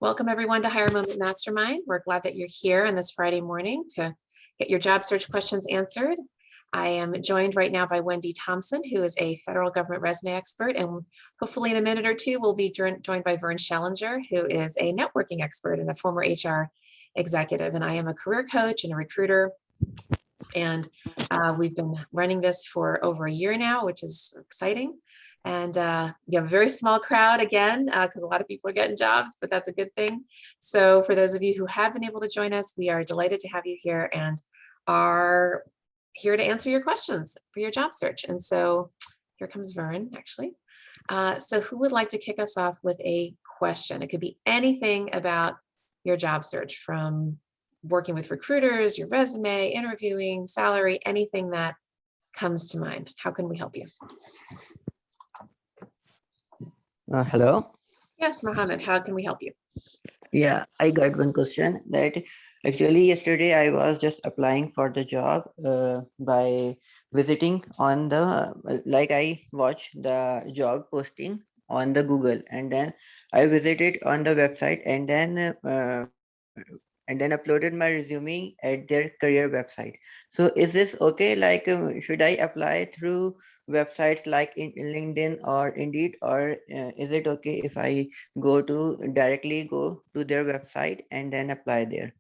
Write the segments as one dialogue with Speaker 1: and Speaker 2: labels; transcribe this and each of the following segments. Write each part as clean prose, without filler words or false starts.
Speaker 1: Welcome everyone to Hire Moment Mastermind. We're glad that you're here on this Friday morning to get your job search questions answered. I am joined right now by Wendy Thompson, who is a federal government resume expert, and hopefully in a minute or two, we'll be joined by Vern Schellinger, who is a networking expert and a former HR executive. And I am a career coach and a recruiter. And we've been running this for over a year now, which is exciting. And you have a very small crowd again, because a lot of people are getting jobs, but that's a good thing. So for those of you who have been able to join us, we are delighted to have you here and are here to answer your questions for your job search. And so here comes Vern, actually. So who would like to kick us off with a question? It could be anything about your job search, from working with recruiters, your resume, interviewing, salary, anything that comes to mind. How can we help you?
Speaker 2: Hello.
Speaker 1: Yes, Mohammed, how can we help you?
Speaker 2: Yeah, I got one question that actually yesterday I was just applying for the job by visiting on the, like I watched the job posting on the Google, and then I visited on the website, and then uploaded my resume at their career website. So is this okay? Like, should I apply through websites like in LinkedIn or Indeed, or is it okay if I directly go to their website and then apply there?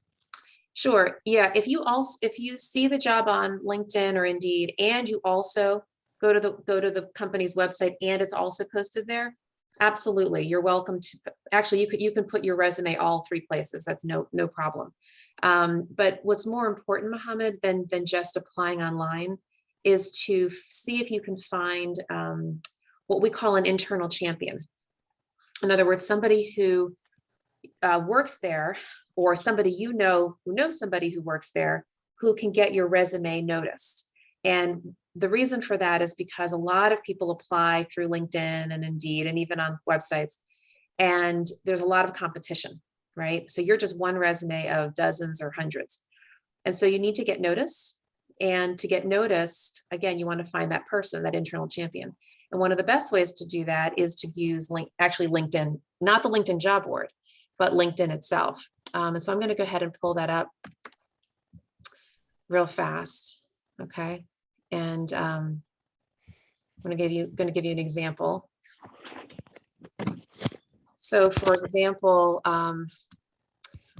Speaker 1: Sure. Yeah. If you see the job on LinkedIn or Indeed, and you also go to the company's website and it's also posted there, absolutely, you're welcome to. Actually, you can put your resume all three places. That's no problem. But what's more important, Mohammed, than just applying online is to see if you can find what we call an internal champion. In other words, somebody who works there, or somebody who knows somebody who works there, who can get your resume noticed. And the reason for that is because a lot of people apply through LinkedIn and Indeed and even on websites, and there's a lot of competition, right? So you're just one resume of dozens or hundreds. And so you need to get noticed. And to get noticed, again, you want to find that person, that internal champion. And one of the best ways to do that is to use LinkedIn, not the LinkedIn job board, but LinkedIn itself. And so I'm going to go ahead and pull that up real fast. Okay. And I'm going to give you an example. So for example,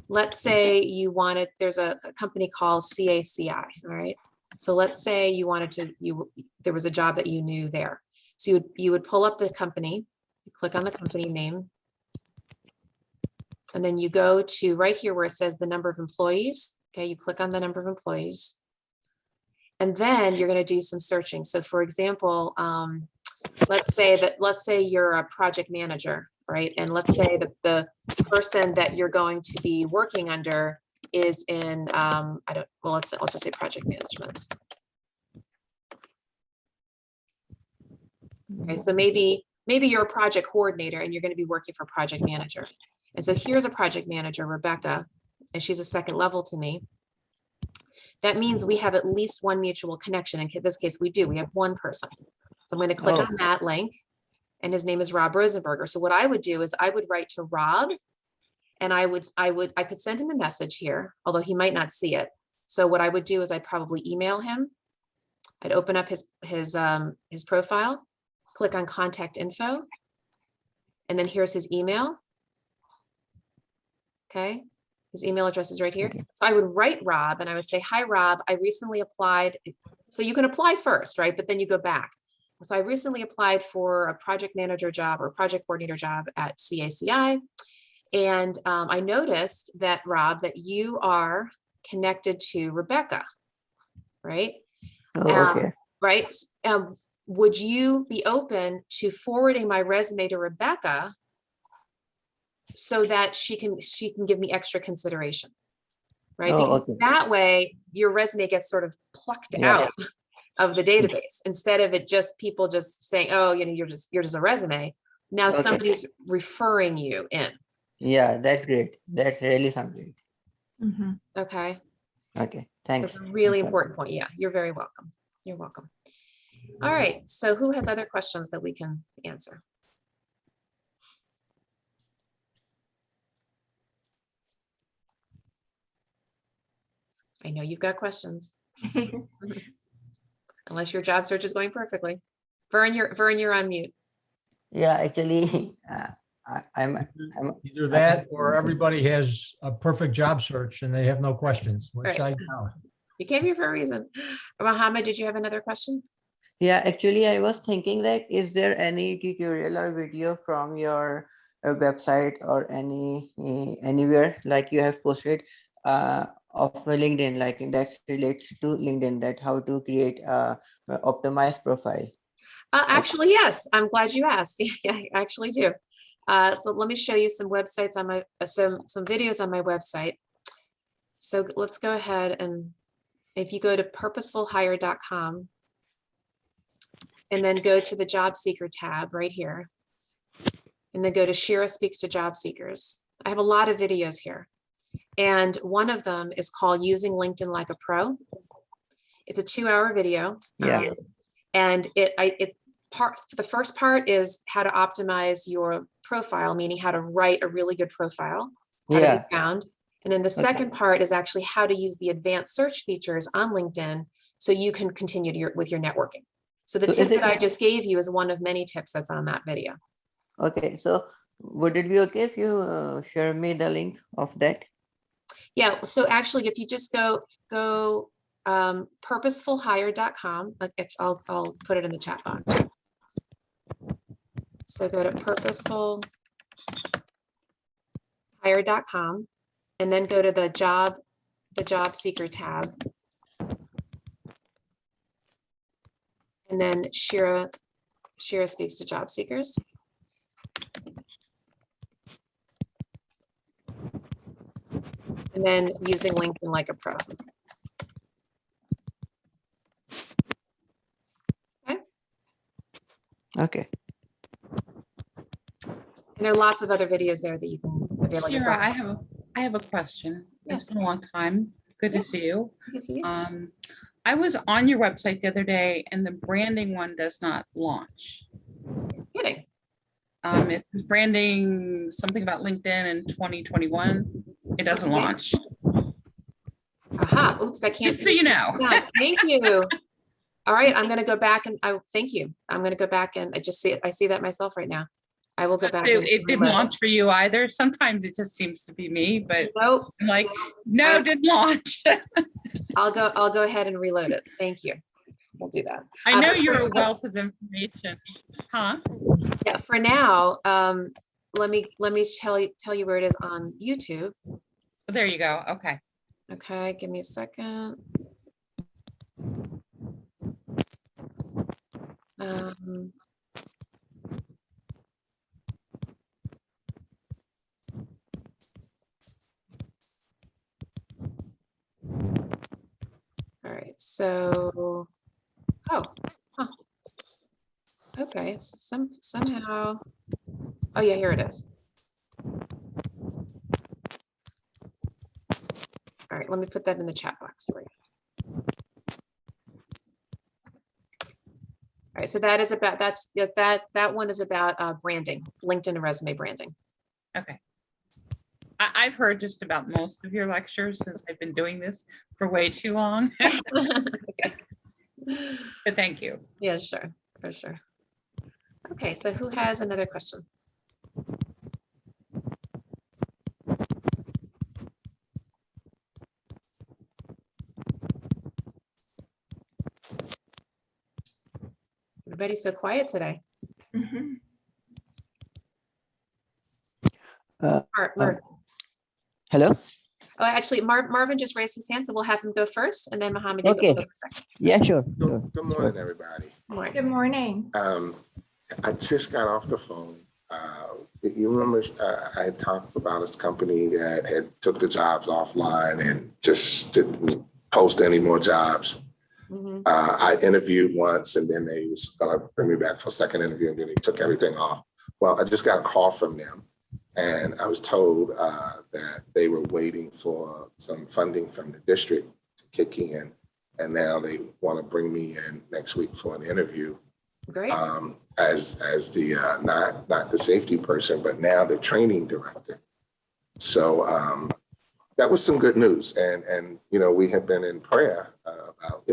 Speaker 1: let's say there's a company called CACI, all right? So let's say there was a job that you knew there. So you would pull up the company, you click on the company name, and then you go to right here where it says the number of employees. Okay, you click on the number of employees. And then you're going to do some searching. So for example, let's say you're a project manager, right? And let's say that the person that you're going to be working under is in, I'll just say project management. Okay, so maybe you're a project coordinator and you're going to be working for a project manager. And so here's a project manager, Rebecca, and she's a second level to me. That means we have at least one mutual connection. In this case, we have one person. So I'm going to click on that link, and his name is Rob Rosenberger. So what I would do is I would write to Rob, and I could send him a message here, although he might not see it. So what I would do is I'd probably email him. I'd open up his profile, click on contact info, and then here's his email. Okay, his email address is right here. So I would write Rob and I would say, hi, Rob, I recently applied. So you can apply first, right? But then you go back. So I recently applied for a project manager job or project coordinator job at CACI. And I noticed that, Rob, that you are connected to Rebecca, right?
Speaker 2: Okay.
Speaker 1: Right. Would you be open to forwarding my resume to Rebecca so that she can give me extra consideration, right? Because that way your resume gets sort of plucked out of the database, instead of people just saying, oh, you're just a resume. Now somebody's referring you in.
Speaker 2: Yeah, that's great. That's really something.
Speaker 1: Okay.
Speaker 2: Okay, thanks.
Speaker 1: So it's a really important point. Yeah, you're very welcome. You're welcome. All right. So who has other questions that we can answer? I know you've got questions. Unless your job search is going perfectly. Vern, you're on mute.
Speaker 2: Yeah, actually, I'm
Speaker 3: Either that or everybody has a perfect job search and they have no questions, which
Speaker 1: Right.
Speaker 3: I doubt.
Speaker 1: You came here for a reason. Mohammed, did you have another question?
Speaker 2: Yeah, actually, I was thinking that is there any tutorial or video from your website or anywhere like you have posted of LinkedIn, like that relates to LinkedIn, that how to create a optimized profile?
Speaker 1: Actually, yes. I'm glad you asked. Yeah, I actually do. So let me show you some websites on my some videos on my website. So let's go ahead and if you go to purposefulhire.com and then go to the job seeker tab right here, and then go to Shira Speaks to Job Seekers. I have a lot of videos here. And one of them is called Using LinkedIn Like a Pro. It's a 2-hour video.
Speaker 2: Yeah.
Speaker 1: And the first part is how to optimize your profile, meaning how to write a really good profile, how to
Speaker 2: Yeah.
Speaker 1: be found. And then the second part is actually how to use the advanced search features on LinkedIn so you can continue with your networking. So the
Speaker 2: So
Speaker 1: tip
Speaker 2: is it
Speaker 1: that I just gave you is one of many tips that's on that video.
Speaker 2: okay? So would it be okay if you share me the link of that?
Speaker 1: Yeah, so actually, if you just go purposefulhire.com, I'll put it in the chat box. So go to purposefulhire.com and then go to the job seeker tab. And then Shira Speaks to Job Seekers. And then Using LinkedIn Like a Pro.
Speaker 2: Okay.
Speaker 1: And there are lots of other videos there that you can avail yourself.
Speaker 4: Shira, I have a question.
Speaker 1: Yes.
Speaker 4: It's been a long time. Good
Speaker 1: Yeah.
Speaker 4: to see you.
Speaker 1: Good to see you.
Speaker 4: I was on your website the other day and the branding one does not launch.
Speaker 1: Kidding.
Speaker 4: It's branding something about LinkedIn in 2021. It doesn't
Speaker 1: Okay.
Speaker 4: launch.
Speaker 1: Aha, oops, that can't
Speaker 4: Just so you know.
Speaker 1: Yeah, thank you. All right, I'm gonna go back and thank you. I'm gonna go back and I see that myself right now. I will go back. and
Speaker 4: It didn't
Speaker 1: reload.
Speaker 4: launch for you either. Sometimes it just seems to be me, but
Speaker 1: Nope,
Speaker 4: I'm like, no, it didn't launch.
Speaker 1: I'll go ahead and reload it. Thank you. We'll do that.
Speaker 4: I know
Speaker 1: but
Speaker 4: you're a wealth of information, huh?
Speaker 1: Yeah, for now, let me tell you where it is on YouTube.
Speaker 4: There you go. Okay.
Speaker 1: Okay, give me a second. All right, so, okay, so somehow, oh yeah, here it is. All right, let me put that in the chat box for you. All right, so that is about, that one is about branding, LinkedIn and resume branding.
Speaker 4: Okay. I've heard just about most of your lectures since I've been doing this for way too long.
Speaker 1: Okay.
Speaker 4: But thank you.
Speaker 1: Yeah, sure, for sure. Okay, so who has another question? Everybody's so quiet today. Marvin.
Speaker 2: Hello.
Speaker 1: Oh, actually, Marvin just raised his hand, so we'll have him go first, and then Mohammed, you
Speaker 2: Okay.
Speaker 1: go second.
Speaker 2: Yeah, sure.
Speaker 5: Good morning, everybody.
Speaker 1: Morning.
Speaker 6: Good morning.
Speaker 5: I just got off the phone. You remember I had talked about this company that had took the jobs offline and just didn't post any more jobs.
Speaker 1: Mhm.
Speaker 5: I interviewed once and then they was gonna bring me back for a second interview and then they took everything off. Well, I just got a call from them and I was told that they were waiting for some funding from the district to kick in. And now they want to bring me in next week for an interview.
Speaker 1: Great.
Speaker 5: As the not the safety person, but now the training director. So that was some good news. And you know, we have been in prayer about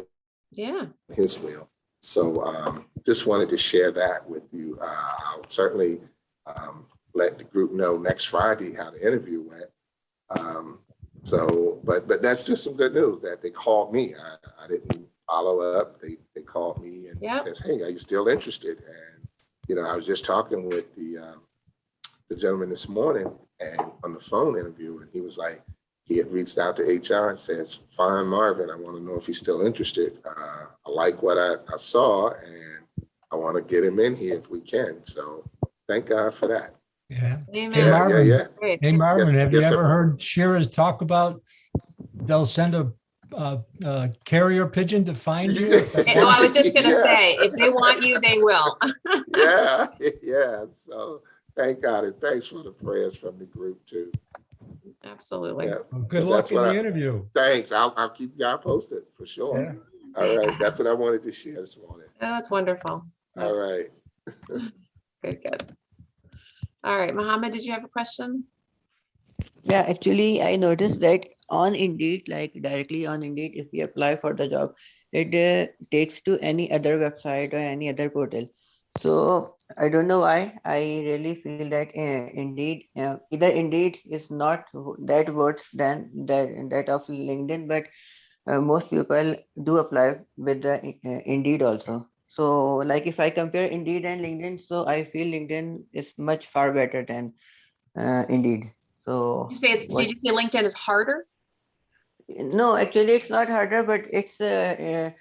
Speaker 1: Yeah.
Speaker 5: his will. So just wanted to share that with you. I'll certainly let the group know next Friday how the interview went. But that's just some good news that they called me. I didn't follow up. They called me and
Speaker 1: Yep.
Speaker 5: says, "Hey, are you still interested?" And you know, I was just talking with the gentleman this morning and on the phone interview, and he was like, he had reached out to HR and says, "Fine, Marvin, I want to know if he's still interested. I like what I saw, and I want to get him in here if we can." So thank God for that.
Speaker 3: Yeah.
Speaker 1: Amen.
Speaker 3: Hey, Marvin.
Speaker 5: Yeah.
Speaker 1: Great.
Speaker 3: Hey, Marvin, have you
Speaker 5: yes,
Speaker 3: ever
Speaker 5: sir.
Speaker 3: heard Shira's talk about they'll send a carrier pigeon to find you?
Speaker 1: Oh, I was just gonna
Speaker 5: Yeah.
Speaker 1: say, if they want you, they will.
Speaker 5: Yeah. So thank God, and thanks for the prayers from the group too.
Speaker 1: Absolutely.
Speaker 5: Yeah.
Speaker 3: Well, good
Speaker 5: But
Speaker 3: luck
Speaker 5: that's
Speaker 3: in
Speaker 5: what
Speaker 3: the
Speaker 5: I-
Speaker 3: interview.
Speaker 5: Thanks. I'll keep y'all posted for sure.
Speaker 3: Yeah.
Speaker 5: All right. That's what I wanted to share this morning.
Speaker 1: Oh, that's wonderful.
Speaker 5: All right.
Speaker 1: Good. All right, Mohammed, did you have a question?
Speaker 2: Yeah, actually, I noticed that on Indeed, like directly on Indeed, if we apply for the job, it takes to any other website or any other portal. So I don't know why. I really feel that Indeed, either Indeed is not that worse than that of LinkedIn, but most people do apply with the Indeed also. So like if I compare Indeed and LinkedIn, so I feel LinkedIn is much far better than Indeed. So
Speaker 1: Did you say
Speaker 2: what?
Speaker 1: did you say LinkedIn is harder?
Speaker 2: No, actually, it's not harder, but it's the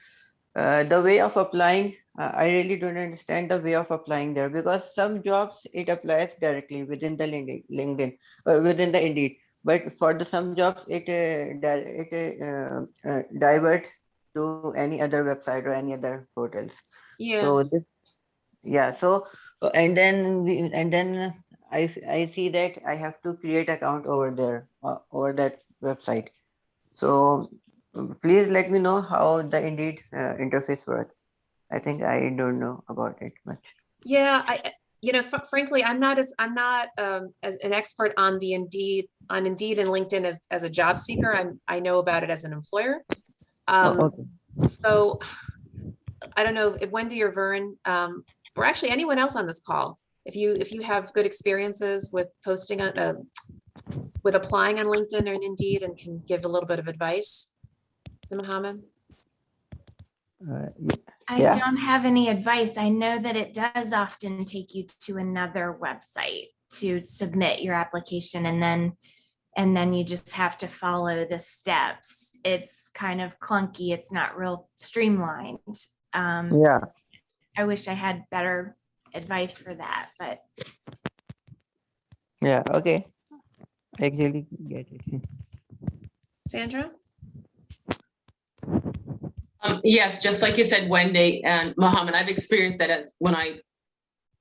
Speaker 2: way of applying. I really don't understand the way of applying there because some jobs it applies directly within the LinkedIn, within the Indeed. But for the some jobs, it divert to any other website or any other portals.
Speaker 1: Yeah.
Speaker 2: So this, yeah. So and then I see that I have to create account over there over that website. So please let me know how the Indeed interface works. I think I don't know about it much.
Speaker 1: Yeah, frankly, I'm not as an expert on the Indeed and LinkedIn as a job seeker. I know about it as an employer.
Speaker 2: Okay.
Speaker 1: So I don't know if Wendy or Vern, or actually anyone else on this call, if you have good experiences with posting on with applying on LinkedIn or Indeed and can give a little bit of advice to Mohammed.
Speaker 6: I
Speaker 2: Yeah.
Speaker 6: don't have any advice. I know that it does often take you to another website to submit your application, and then you just have to follow the steps. It's kind of clunky. It's not real streamlined.
Speaker 2: Yeah.
Speaker 6: I wish I had better advice for that, but
Speaker 2: Yeah. Okay. I actually get it.
Speaker 1: Sandra?
Speaker 7: Yes, just like you said, Wendy and Mohammed, I've experienced that as when I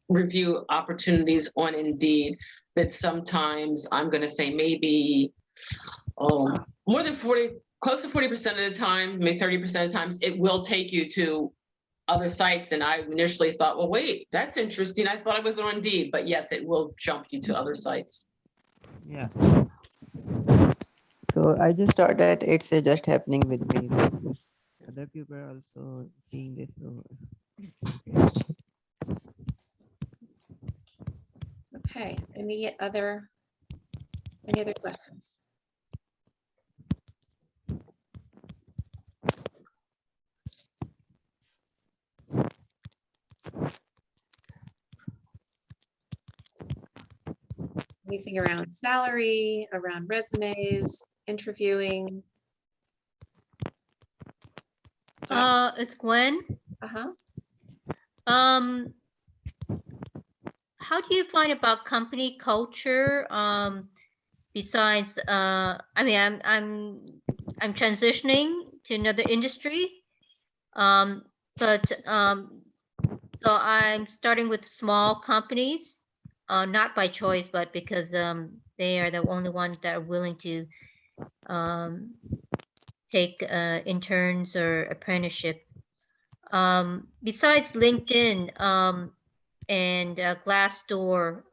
Speaker 7: review opportunities on Indeed, that sometimes I'm going to say maybe more than 40, close to 40% of the time, maybe 30% of the times, it will take you to other sites. And I initially thought, well, wait, that's interesting. I thought I was on Indeed, but yes, it will jump you to other sites.
Speaker 2: Yeah. So I just thought that it's just happening with me. Other people are also seeing this. So
Speaker 1: Okay, any other questions? Anything around salary, around resumes, interviewing?
Speaker 8: It's Gwen.
Speaker 1: Uh-huh.
Speaker 8: How do you find about company culture? Besides, I mean, I'm transitioning to another industry. So I'm starting with small companies, not by choice, but because they are the only ones that are willing to take interns or apprenticeship. Besides LinkedIn and Glassdoor,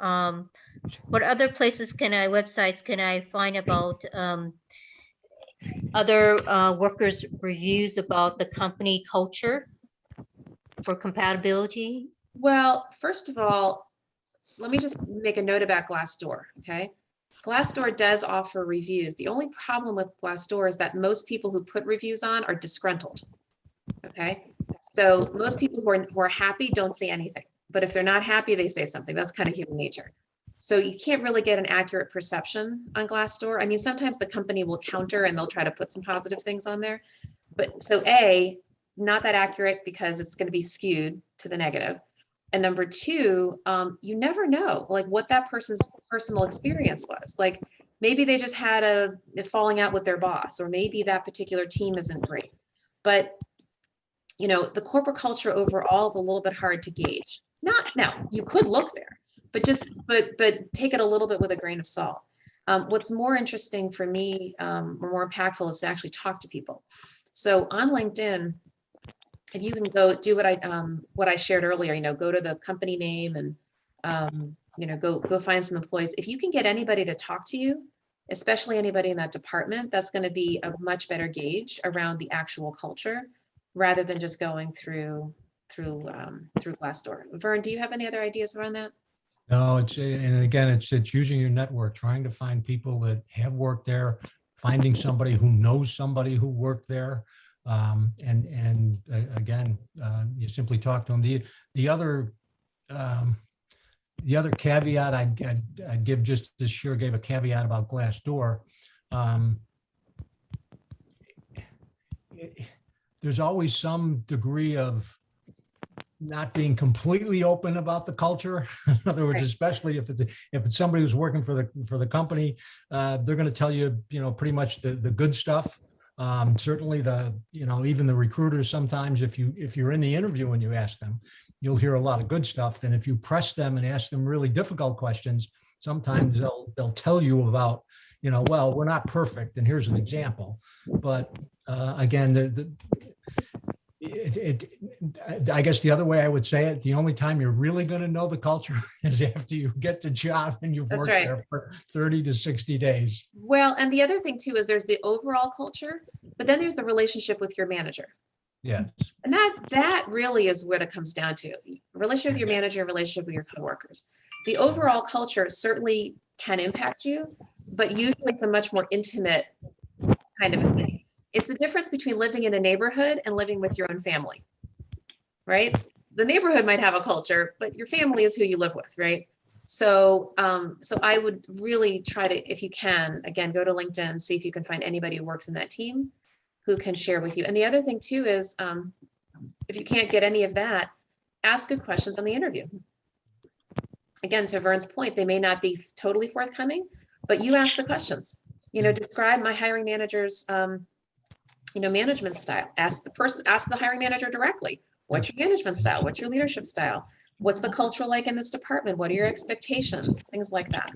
Speaker 8: what other places websites can I find about other workers' reviews about the company culture for compatibility?
Speaker 1: Well, first of all, let me just make a note about Glassdoor, okay? Glassdoor does offer reviews. The only problem with Glassdoor is that most people who put reviews on are disgruntled, okay? So most people who are happy don't say anything, but if they're not happy, they say something. That's kind of human nature. So you can't really get an accurate perception on Glassdoor. I mean, sometimes the company will counter and they'll try to put some positive things on there. But so A, not that accurate because it's going to be skewed to the negative. And number two, you never know like what that person's personal experience was. Like maybe they just had a falling out with their boss, or maybe that particular team isn't great. But you know, the corporate culture overall is a little bit hard to gauge. Not now, you could look there, but take it a little bit with a grain of salt. What's more interesting for me, or more impactful, is to actually talk to people. So on LinkedIn, if you can go do what I shared earlier, you know, go to the company name and you know, go find some employees. If you can get anybody to talk to you, especially anybody in that department, that's going to be a much better gauge around the actual culture, rather than just going through Glassdoor. Vern, do you have any other ideas around that?
Speaker 3: No, and again, it's using your network, trying to find people that have worked there, finding somebody who knows somebody who worked there. And again, you simply talk to them. The other caveat I'd give, just as Shira gave a caveat about Glassdoor, there's always some degree of not being completely open about the culture. In other words,
Speaker 1: Right.
Speaker 3: especially if it's somebody who's working for the company, they're going to tell you, you know, pretty much the good stuff. Certainly even the recruiters, sometimes if you're in the interview and you ask them, you'll hear a lot of good stuff. And if you press them and ask them really difficult questions, sometimes they'll tell you about, you know, well, we're not perfect, and here's an example. But again, I guess the other way I would say it, the only time you're really going to know the culture is after you get the job and you've
Speaker 1: That's
Speaker 3: worked
Speaker 1: right.
Speaker 3: there for 30 to 60 days.
Speaker 1: Well, and the other thing too is there's the overall culture, but then there's the relationship with your manager.
Speaker 3: Yes.
Speaker 1: And that really is what it comes down to. Relationship with your manager, relationship with your coworkers. The overall culture certainly can impact you, but usually it's a much more intimate kind of a thing. It's the difference between living in a neighborhood and living with your own family, right? The neighborhood might have a culture, but your family is who you live with, right? So I would really try to, if you can, again, go to LinkedIn, see if you can find anybody who works in that team who can share with you. And the other thing too is, if you can't get any of that, ask good questions on the interview. Again, to Vern's point, they may not be totally forthcoming, but you ask the questions. You know, describe my hiring manager's management style. Ask the hiring manager directly. What's your management style? What's your leadership style? What's the culture like in this department? What are your expectations? Things like that.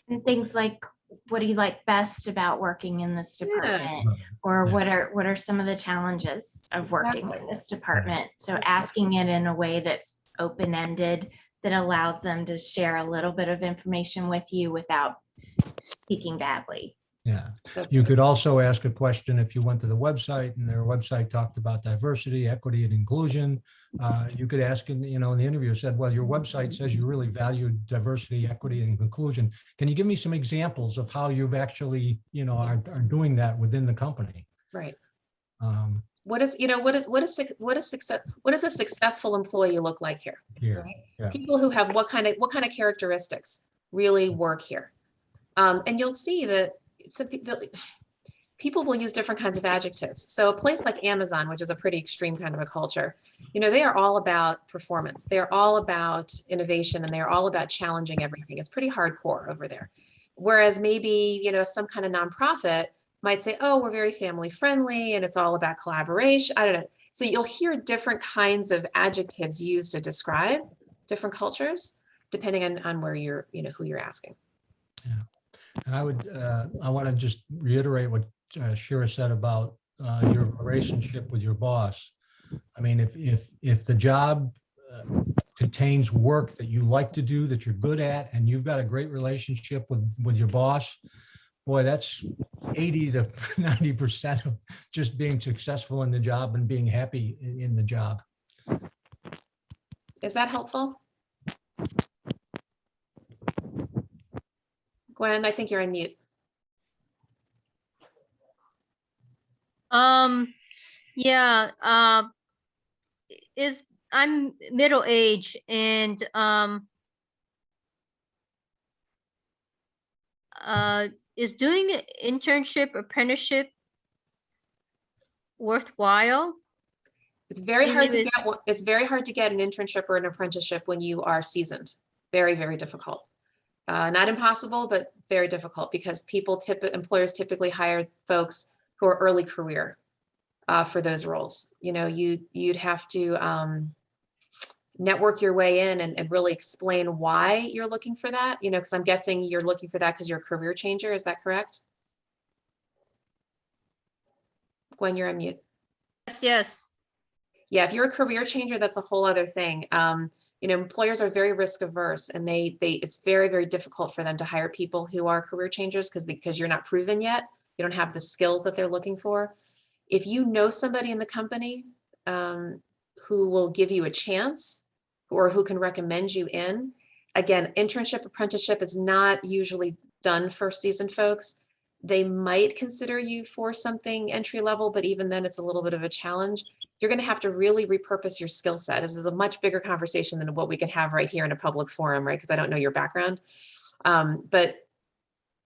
Speaker 6: And things like, what do you like best about working in this department? Or
Speaker 3: Yeah.
Speaker 6: what are some of the challenges of working in this department? So asking it in a way that's open-ended, that allows them to share a little bit of information with you without speaking badly.
Speaker 3: Yeah.
Speaker 1: That's
Speaker 3: You
Speaker 1: right.
Speaker 3: could also ask a question if you went to the website and their website talked about diversity, equity, and inclusion. You could ask in the interview, said, well, your website says you really value diversity, equity, and inclusion. Can you give me some examples of how you've actually, are doing that within the company?
Speaker 1: Right.
Speaker 3: Um,
Speaker 1: What does a successful employee look like here?
Speaker 3: Here,
Speaker 1: Right?
Speaker 3: yeah.
Speaker 1: People who have what kind of characteristics really work here. And you'll see that people will use different kinds of adjectives. So a place like Amazon, which is a pretty extreme kind of a culture, they are all about performance. They are all about innovation, and they are all about challenging everything. It's pretty hardcore over there. Whereas maybe, some kind of nonprofit might say, oh, we're very family friendly and it's all about collaboration. I don't know. So you'll hear different kinds of adjectives used to describe different cultures, depending on where you're, who you're asking.
Speaker 3: Yeah. And I want to just reiterate what Shira said about your relationship with your boss. I mean, if the job contains work that you like to do, that you're good at, and you've got a great relationship with your boss, boy, that's 80 to 90% of just being successful in the job and being happy in the job.
Speaker 1: Is that helpful? Gwen, I think you're on mute.
Speaker 8: Yeah, I'm middle age and is doing an internship, apprenticeship worthwhile?
Speaker 1: It's very
Speaker 8: Even
Speaker 1: hard
Speaker 8: if
Speaker 1: to
Speaker 8: it's-
Speaker 1: get, it's very hard to get an internship or an apprenticeship when you are seasoned. Very, very difficult. Not impossible, but very difficult because employers typically hire folks who are early career for those roles. You know, you'd have to network your way in and really explain why you're looking for that, you know, because I'm guessing you're looking for that because you're a career changer. Is that correct? Gwen, you're on mute.
Speaker 8: Yes.
Speaker 1: Yeah, if you're a career changer, that's a whole other thing. You know, employers are very risk averse and it's very, very difficult for them to hire people who are career changers because you're not proven yet. You don't have the skills that they're looking for. If you know somebody in the company who will give you a chance or who can recommend you in, again, internship, apprenticeship is not usually done for seasoned folks. They might consider you for something entry level, but even then it's a little bit of a challenge. You're going to have to really repurpose your skill set. This is a much bigger conversation than what we can have right here in a public forum, right? Because I don't know your background. But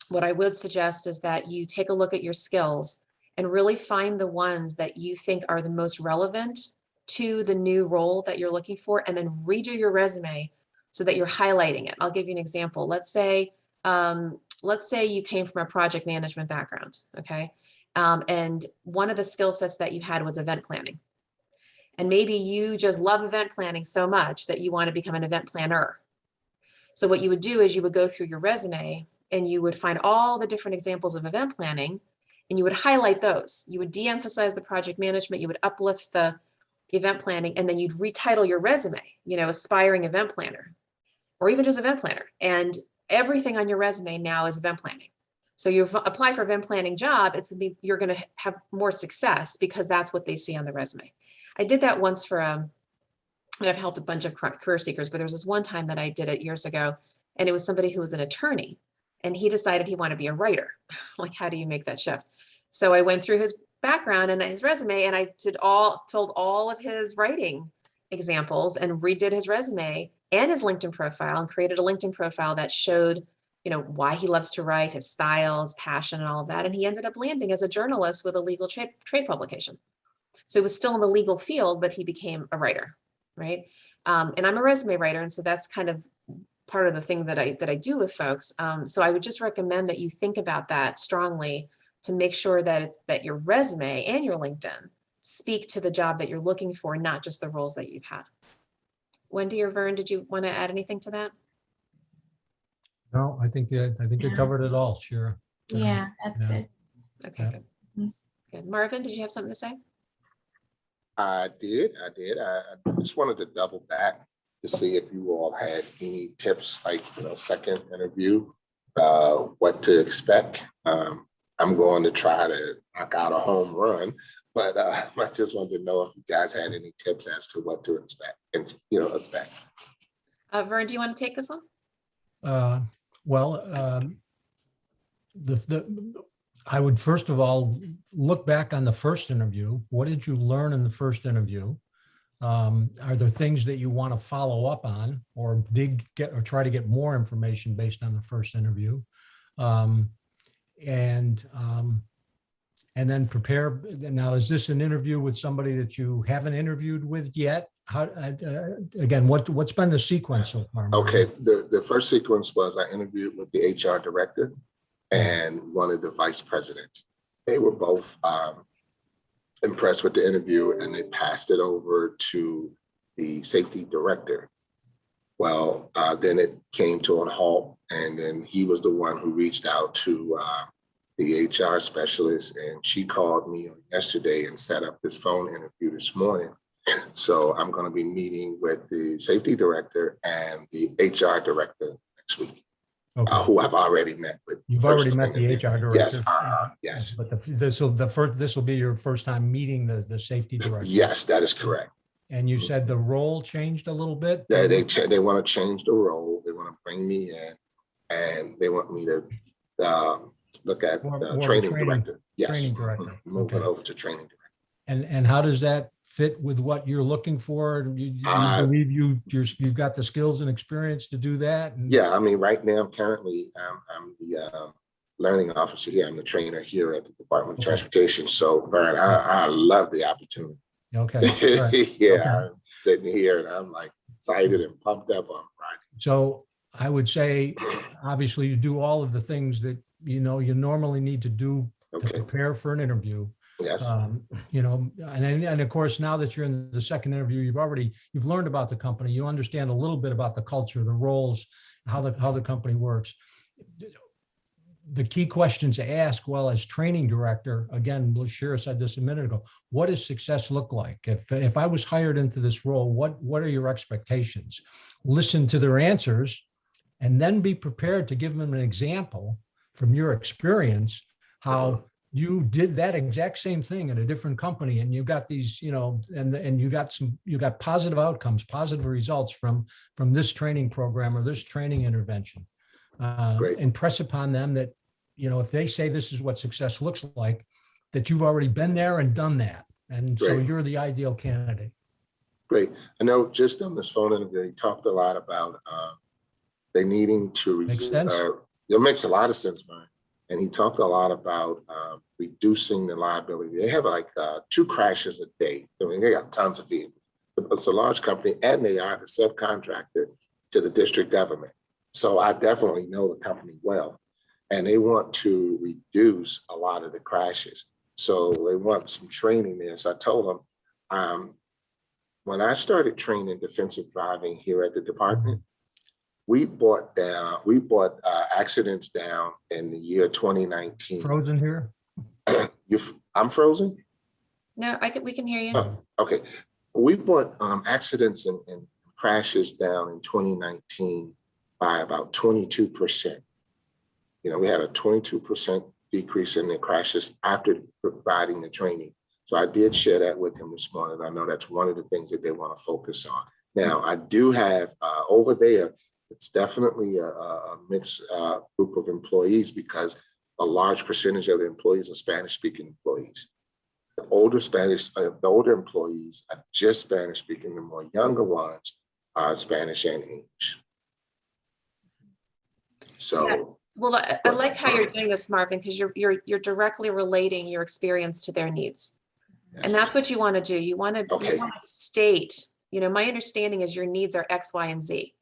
Speaker 1: what I would suggest is that you take a look at your skills and really find the ones that you think are the most relevant to the new role that you're looking for, and then redo your resume so that you're highlighting it. I'll give you an example. Let's say you came from a project management background, okay? And one of the skill sets that you had was event planning. And maybe you just love event planning so much that you want to become an event planner. So what you would do is you would go through your resume and you would find all the different examples of event planning and you would highlight those. You would de-emphasize the project management, you would uplift the event planning, and then you'd retitle your resume, you know, aspiring event planner, or even just event planner. And everything on your resume now is event planning. So you apply for event planning job, you're going to have more success because that's what they see on the resume. I did that once and I've helped a bunch of career seekers, but there was this one time that I did it years ago, and it was somebody who was an attorney, and he decided he wanted to be a writer. Like, how do you make that shift? So I went through his background and his resume, and I filled all of his writing examples and redid his resume and his LinkedIn profile and created a LinkedIn profile that showed, you know, why he loves to write, his style, his passion, and all of that. And he ended up landing as a journalist with a legal trade publication. So he was still in the legal field, but he became a writer, right? And I'm a resume writer, and so that's kind of part of the thing that I do with folks. So I would just recommend that you think about that strongly to make sure that your resume and your LinkedIn speak to the job that you're looking for, not just the roles that you've had. Wendy or Vern, did you want to add anything to that?
Speaker 3: No, I think you covered it all, Shira.
Speaker 6: Yeah, that's
Speaker 3: Yeah.
Speaker 6: good.
Speaker 1: Okay,
Speaker 3: Yeah.
Speaker 1: good.
Speaker 6: Mhm.
Speaker 1: Good. Marvin, did you have something to say?
Speaker 5: I did. I just wanted to double back to see if you all had any tips, like, you know, second interview, what to expect. I'm going to try to knock out a home run, but I just wanted to know if you guys had any tips as to what to expect and, you know, expect.
Speaker 1: Vern, do you want to take this one?
Speaker 3: I would first of all look back on the first interview. What did you learn in the first interview? Are there things that you want to follow up on or try to get more information based on the first interview? And then prepare. Now, is this an interview with somebody that you haven't interviewed with yet? Again, what's been the sequence so far?
Speaker 5: Okay, the first sequence was I interviewed with the HR director and one of the vice presidents. They were both impressed with the interview, and they passed it over to the safety director. Well, then it came to a halt, and then he was the one who reached out to the HR specialist, and she called me yesterday and set up this phone interview this morning. So I'm going to be meeting with the safety director and the HR director next week.
Speaker 3: Okay.
Speaker 5: who I've already met with.
Speaker 3: You've
Speaker 5: first
Speaker 3: already met the
Speaker 5: interview.
Speaker 3: HR director?
Speaker 5: Yes, yes,
Speaker 3: But this will be your first time meeting the safety director?
Speaker 5: yes, that is correct.
Speaker 3: And you said the role changed a little bit?
Speaker 5: Yeah, they want to change the role. They want to bring me in, and they want me to look at
Speaker 3: More of a
Speaker 5: training
Speaker 3: training-
Speaker 5: director. Yes,
Speaker 3: training director.
Speaker 5: moving
Speaker 3: Okay.
Speaker 5: over to training director.
Speaker 3: And how does that fit with what you're looking for? You believe you've got the skills and experience to do that? And-
Speaker 5: Yeah, I mean, right now, I'm currently, I'm the learning officer here. I'm the trainer here at the Department of
Speaker 3: Okay.
Speaker 5: Transportation. So, Vern, I love the opportunity.
Speaker 3: Okay. All right.
Speaker 5: Yeah,
Speaker 3: Okay.
Speaker 5: I'm sitting here and I'm like excited and pumped up on Friday.
Speaker 3: So I would say, obviously, you do all of the things that, you normally need to do to
Speaker 5: Okay,
Speaker 3: prepare for an interview.
Speaker 5: yes,
Speaker 3: And of course, now that you're in the second interview, you've learned about the company, you understand a little bit about the culture, the roles, how the company works. The key questions to ask, well, as training director, again, Shira said this a minute ago, what does success look like? If I was hired into this role, what are your expectations? Listen to their answers and then be prepared to give them an example from your experience, how you did that exact same thing in a different company, and you got these, and you got positive outcomes, positive results from this training program or this training intervention.
Speaker 5: Great.
Speaker 3: Impress upon them that, if they say this is what success looks like, that you've already been there and done that. And so
Speaker 5: Great.
Speaker 3: you're the ideal candidate.
Speaker 5: great. I know just on this phone interview, he talked a lot about they needing to,
Speaker 3: Makes sense?
Speaker 5: it makes a lot of sense, Vern. And he talked a lot about reducing the liability. They have like 2 crashes a day. I mean, they got tons of vehicles. It's a large company, and they are the subcontractor to the district government. So I definitely know the company well, and they want to reduce a lot of the crashes. So they want some training there. So I told them, when I started training defensive driving here at the department, we brought accidents down in the year 2019.
Speaker 3: Frozen here?
Speaker 5: I'm frozen?
Speaker 1: No, we can hear you.
Speaker 5: Oh, okay. We brought accidents and crashes down in 2019 by about 22%. We had a 22% decrease in the crashes after providing the training. So I did share that with him this morning. I know that's one of the things that they want to focus on. Now, I do have over there, it's definitely a mixed group of employees, because a large percentage of the employees are Spanish-speaking employees. The older employees are just Spanish-speaking. The more younger ones are Spanish and English. So,
Speaker 1: Yeah. Well, I like how you're doing this, Marvin, because you're directly relating your experience to their needs.
Speaker 5: yes.
Speaker 1: And that's what you want to do. You want to
Speaker 5: Okay.
Speaker 1: state, my understanding is your needs are X, Y, and Z.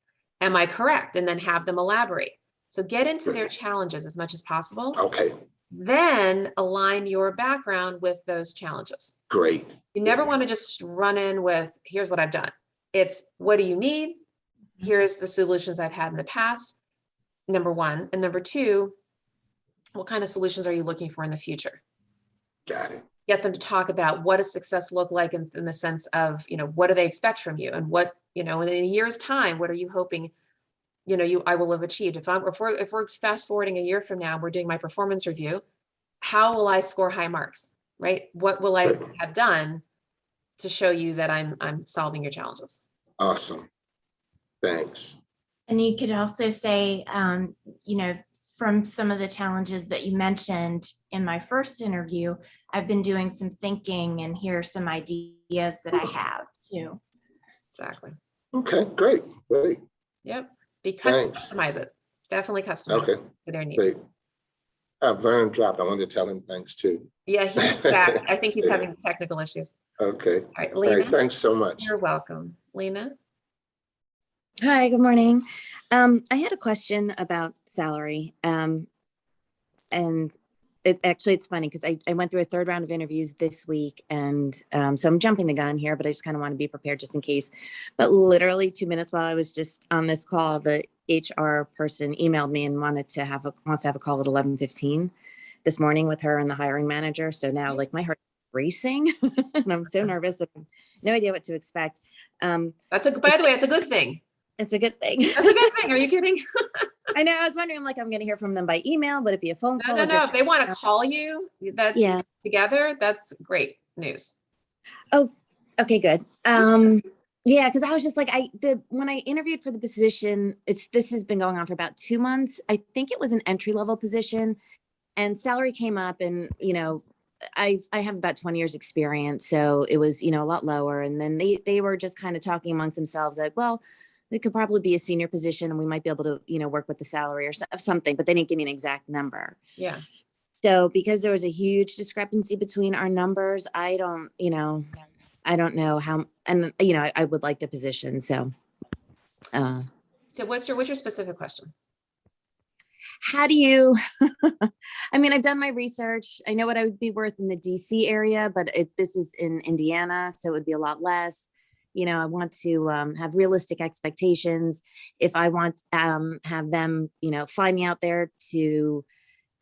Speaker 1: Am I correct? And then have them elaborate. So get into their challenges as much as possible.
Speaker 5: Okay,
Speaker 1: Then align your background with those challenges.
Speaker 5: great.
Speaker 1: You never want to just run in with, here's what I've done. It's, what do you need? Here's the solutions I've had in the past, number one. And number two, what kind of solutions are you looking for in the future?
Speaker 5: Got it.
Speaker 1: Get them to talk about what does success look like in the sense of, what do they expect from you? And what, in a year's time, what are you hoping, I will have achieved? If we're fast forwarding a year from now, we're doing my performance review, how will I score high marks, right? What will I have done to show you that I'm solving your challenges?
Speaker 5: Awesome. Thanks.
Speaker 6: And you could also say, from some of the challenges that you mentioned in my first interview, I've been doing some thinking, and here are some ideas that I have too.
Speaker 1: Exactly.
Speaker 5: Okay, great.
Speaker 1: Yep.
Speaker 5: Thanks.
Speaker 1: Customize it. Definitely customize
Speaker 5: Okay,
Speaker 1: it to their needs.
Speaker 5: great. Vern dropped. I wanted to tell him thanks too.
Speaker 1: Yeah, he's back. I think he's
Speaker 5: Yeah.
Speaker 1: having technical issues.
Speaker 5: Okay.
Speaker 1: All right,
Speaker 5: All right.
Speaker 1: Lena,
Speaker 5: Thanks so much.
Speaker 1: you're welcome. Lena?
Speaker 9: Hi, good morning. I had a question about salary. And it's funny because I went through a 3rd round of interviews this week. And so I'm jumping the gun here, but I just kind of want to be prepared just in case. But literally 2 minutes while I was just on this call, the HR person emailed me and wants to have a call at 11:15 this morning with her and the hiring manager. So now like my heart is racing and I'm so nervous. I have no idea what to expect.
Speaker 1: By the way, it's a good thing.
Speaker 9: It's a good thing.
Speaker 1: That's a good thing. Are you kidding?
Speaker 9: I know, I was wondering, I'm like, I'm gonna hear from them by email, would it be a phone
Speaker 1: No,
Speaker 9: call?
Speaker 1: no,
Speaker 9: or
Speaker 1: no.
Speaker 9: just-
Speaker 1: If they want to call you, that's
Speaker 9: Yeah.
Speaker 1: together, that's great news.
Speaker 9: Oh, okay, good. Yeah, because I was just like, when I interviewed for the position, this has been going on for about 2 months. I think it was an entry-level position, and salary came up, and I have about 20 years experience, so it was a lot lower. And then they were just kind of talking amongst themselves like, well, it could probably be a senior position, and we might be able to work with the salary or something, but they didn't give me an exact number.
Speaker 1: Yeah.
Speaker 9: So because there was a huge discrepancy between our numbers, I don't know how, and I would like the position. So
Speaker 1: So what's your specific question?
Speaker 9: how do you, I mean, I've done my research. I know what I would be worth in the DC area, but this is in Indiana, so it would be a lot less. I want to have realistic expectations. If I want have them, fly me out there to